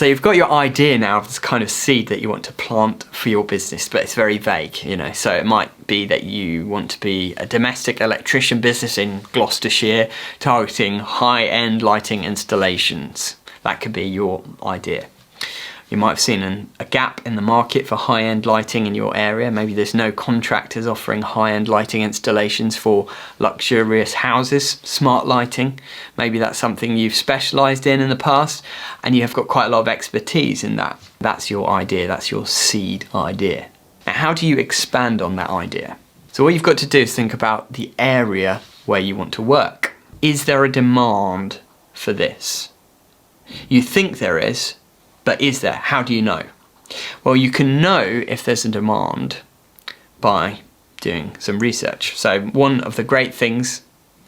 So you've got your idea now of this kind of seed that you want to plant for your business, but it's very vague, you know. So it might be that you want to be a domestic electrician business in Gloucestershire, targeting high-end lighting installations. That could be your idea. You might have seen a gap in the market for high-end lighting in your area. Maybe there's no contractors offering high-end lighting installations for luxurious houses, smart lighting. Maybe that's something you've specialised in the past and you have got quite a lot of expertise in that. That's your idea, that's your seed idea. Now, how do you expand on that idea? So what you've got to do is think about the area where you want to work. Is there a demand for this? You think there is, but is there? How do you know? Well, you can know if there's a demand by doing some research. So one of the great things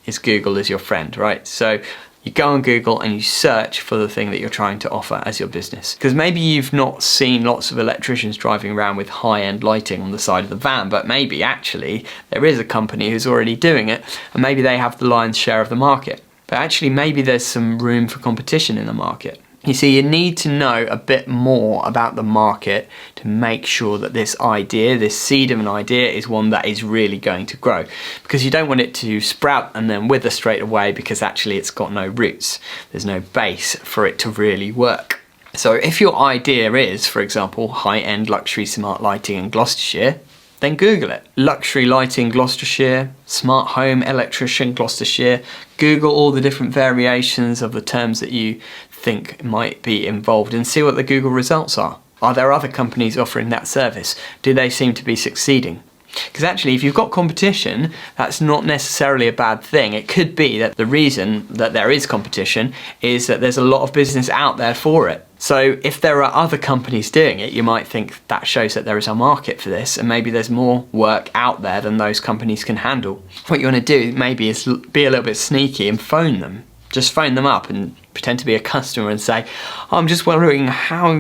is Google is your friend, right? So you go on Google and you search for the thing that you're trying to offer as your business. Because maybe you've not seen lots of electricians driving around with high-end lighting on the side of the van, but maybe actually there is a company who's already doing it, and maybe they have the lion's share of the market. But actually maybe there's some room for competition in the market. You see, you need to know a bit more about the market to make sure that this idea, this seed of an idea, is one that is really going to grow. Because you don't want it to sprout and then wither straight away because actually it's got no roots. There's no base for it to really work. So if your idea is, for example, high-end luxury smart lighting in Gloucestershire, then Google it. Luxury lighting Gloucestershire, smart home electrician Gloucestershire. Google all the different variations of the terms that you think might be involved and see what the Google results are. Are there other companies offering that service? Do they seem to be succeeding? Because actually, if you've got competition, that's not necessarily a bad thing. It could be that the reason that there is competition is that there's a lot of business out there for it. So if there are other companies doing it, you might think that shows that there is a market for this, and maybe there's more work out there than those companies can handle. What you want to do maybe is be a little bit sneaky and phone them. Just phone them up and pretend to be a customer and say, oh, I'm just wondering how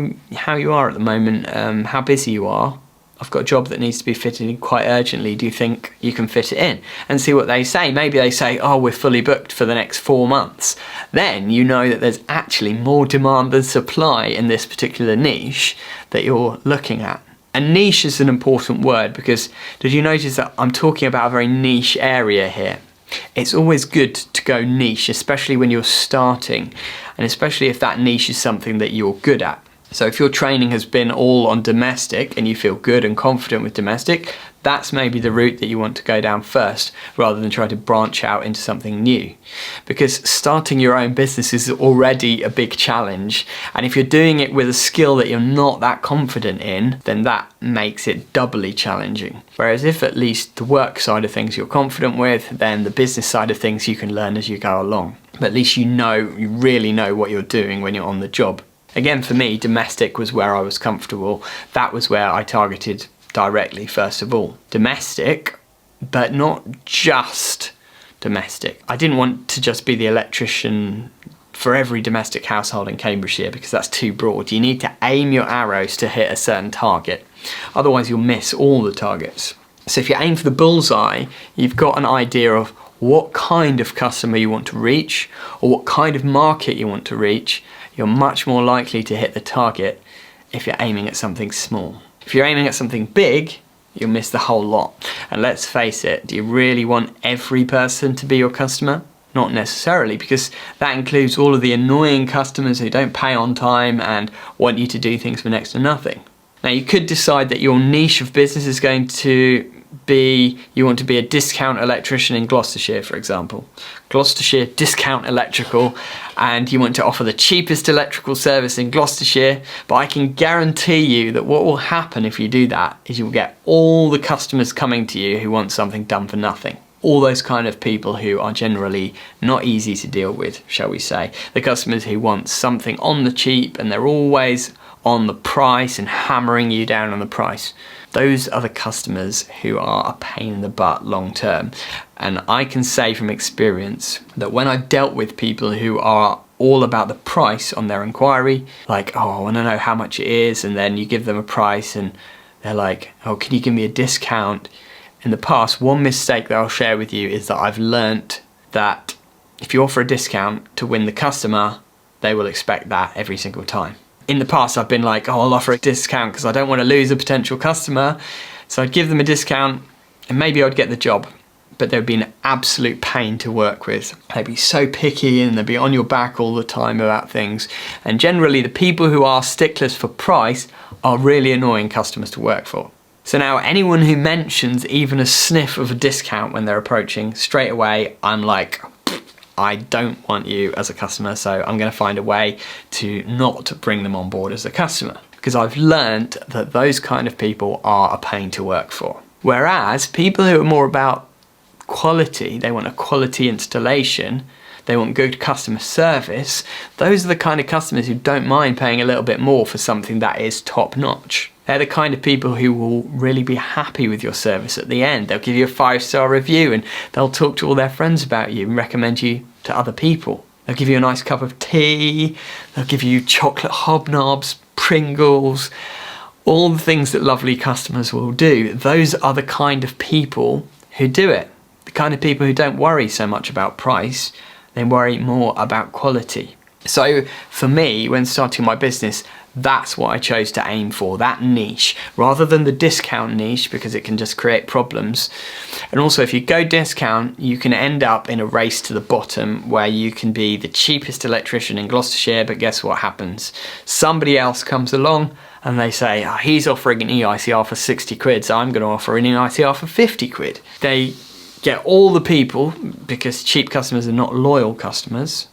you are at the moment, how busy you are. I've got a job that needs to be fitted in quite urgently. Do you think you can fit it in? And see what they say. Maybe they say, oh, we're fully booked for the next 4 months. Then you know that there's actually more demand than supply in this particular niche that you're looking at. And niche is an important word because did you notice that I'm talking about a very niche area here? It's always good to go niche, especially when you're starting, and especially if that niche is something that you're good at. So if your training has been all on domestic and you feel good and confident with domestic, that's maybe the route that you want to go down first, rather than try to branch out into something new. Because starting your own business is already a big challenge, and if you're doing it with a skill that you're not that confident in, then that makes it doubly challenging. Whereas if at least the work side of things you're confident with, then the business side of things you can learn as you go along. But at least you really know what you're doing when you're on the job. Again, for me, domestic was where I was comfortable. That was where I targeted directly, first of all. Domestic, but not just domestic. I didn't want to just be the electrician for every domestic household in Cambridgeshire because that's too broad. You need to aim your arrows to hit a certain target. Otherwise, you'll miss all the targets. So if you aim for the bullseye, you've got an idea of what kind of customer you want to reach or what kind of market you want to reach. You're much more likely to hit the target if you're aiming at something small. If you're aiming at something big, you'll miss the whole lot. And let's face it, do you really want every person to be your customer? Not necessarily, because that includes all of the annoying customers who don't pay on time and want you to do things for next to nothing. Now, you could decide that your niche of business is going to be, you want to be a discount electrician in Gloucestershire, for example. Gloucestershire Discount Electrical, and you want to offer the cheapest electrical service in Gloucestershire, but I can guarantee you that what will happen if you do that is you'll get all the customers coming to you who want something done for nothing. All those kind of people who are generally not easy to deal with, shall we say. The customers who want something on the cheap and they're always on the price and hammering you down on the price. Those are the customers who are a pain in the butt long term. And I can say from experience that when I've dealt with people who are all about the price on their inquiry, like, oh, I want to know how much it is, and then you give them a price and they're like, oh, can you give me a discount? In the past, one mistake that I'll share with you is that I've learnt that if you offer a discount to win the customer, they will expect that every single time. In the past, I've been like, oh, I'll offer a discount because I don't want to lose a potential customer. So I'd give them a discount and maybe I'd get the job. But they'd be an absolute pain to work with. They'd be so picky and they'd be on your back all the time about things. And generally, the people who are sticklers for price are really annoying customers to work for. So now anyone who mentions even a sniff of a discount when they're approaching, straight away, I'm like, I don't want you as a customer, so I'm going to find a way to not bring them on board as a customer. Because I've learned that those kind of people are a pain to work for. Whereas people who are more about quality, they want a quality installation, they want good customer service, those are the kind of customers who don't mind paying a little bit more for something that is top notch. They're the kind of people who will really be happy with your service at the end. They'll give you a 5-star review and they'll talk to all their friends about you and recommend you to other people. They'll give you a nice cup of tea, they'll give you chocolate hobnobs, Pringles, all the things that lovely customers will do. Those are the kind of people who do it. The kind of people who don't worry so much about price, they worry more about quality. So for me, when starting my business, that's what I chose to aim for, that niche, rather than the discount niche, because it can just create problems. And also, if you go discount, you can end up in a race to the bottom where you can be the cheapest electrician in Gloucestershire, but guess what happens? Somebody else comes along and they say, oh, he's offering an EICR for 60 quid, so I'm going to offer an EICR for 50 quid. They get all the people, because cheap customers are not loyal customers.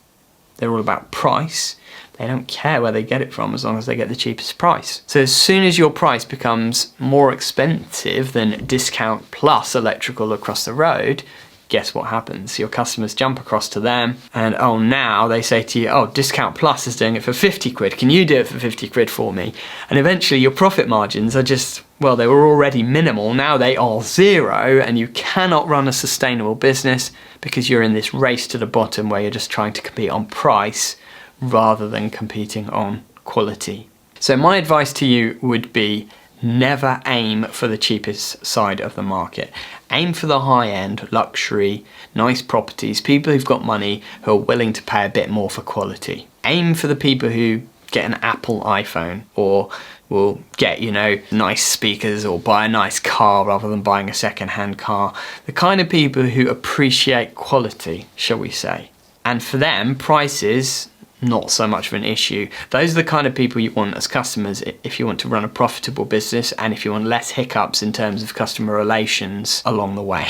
They're all about price. They don't care where they get it from as long as they get the cheapest price. So as soon as your price becomes more expensive than discount plus electrical across the road, guess what happens? Your customers jump across to them and oh, now they say to you, oh, discount plus is doing it for 50 quid. Can you do it for 50 quid for me? And eventually your profit margins are just, well, they were already minimal. Now they are zero and you cannot run a sustainable business because you're in this race to the bottom where you're just trying to compete on price rather than competing on quality. So my advice to you would be never aim for the cheapest side of the market. Aim for the high-end, luxury, nice properties, people who've got money who are willing to pay a bit more for quality. Aim for the people who get an Apple iPhone or will get, you know, nice speakers or buy a nice car rather than buying a second-hand car. The kind of people who appreciate quality, shall we say. And for them, prices, not so much of an issue. Those are the kind of people you want as customers if you want to run a profitable business and if you want less hiccups in terms of customer relations along the way.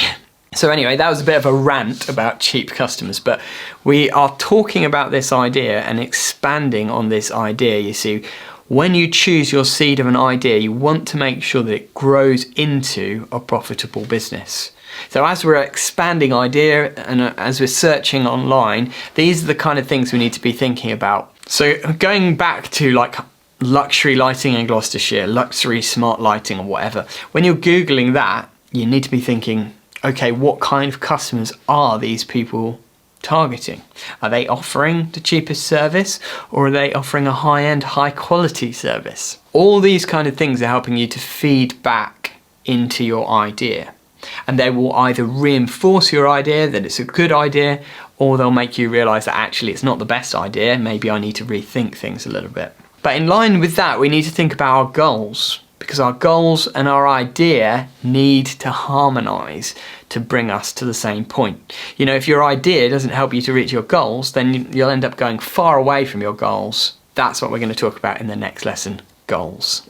So anyway, that was a bit of a rant about cheap customers, but we are talking about this idea and expanding on this idea. You see, when you choose your seed of an idea, you want to make sure that it grows into a profitable business. So as we're expanding idea and as we're searching online, these are the kind of things we need to be thinking about. So going back to like luxury lighting in Gloucestershire, luxury smart lighting or whatever, when you're Googling that, you need to be thinking, okay, what kind of customers are these people targeting? Are they offering the cheapest service or are they offering a high-end, high-quality service? All these kind of things are helping you to feed back into your idea. And they will either reinforce your idea that it's a good idea, or they'll make you realise that actually it's not the best idea, maybe I need to rethink things a little bit. But in line with that, we need to think about our goals, because our goals and our idea need to harmonise to bring us to the same point. You know, if your idea doesn't help you to reach your goals, then you'll end up going far away from your goals. That's what we're going to talk about in the next lesson, goals.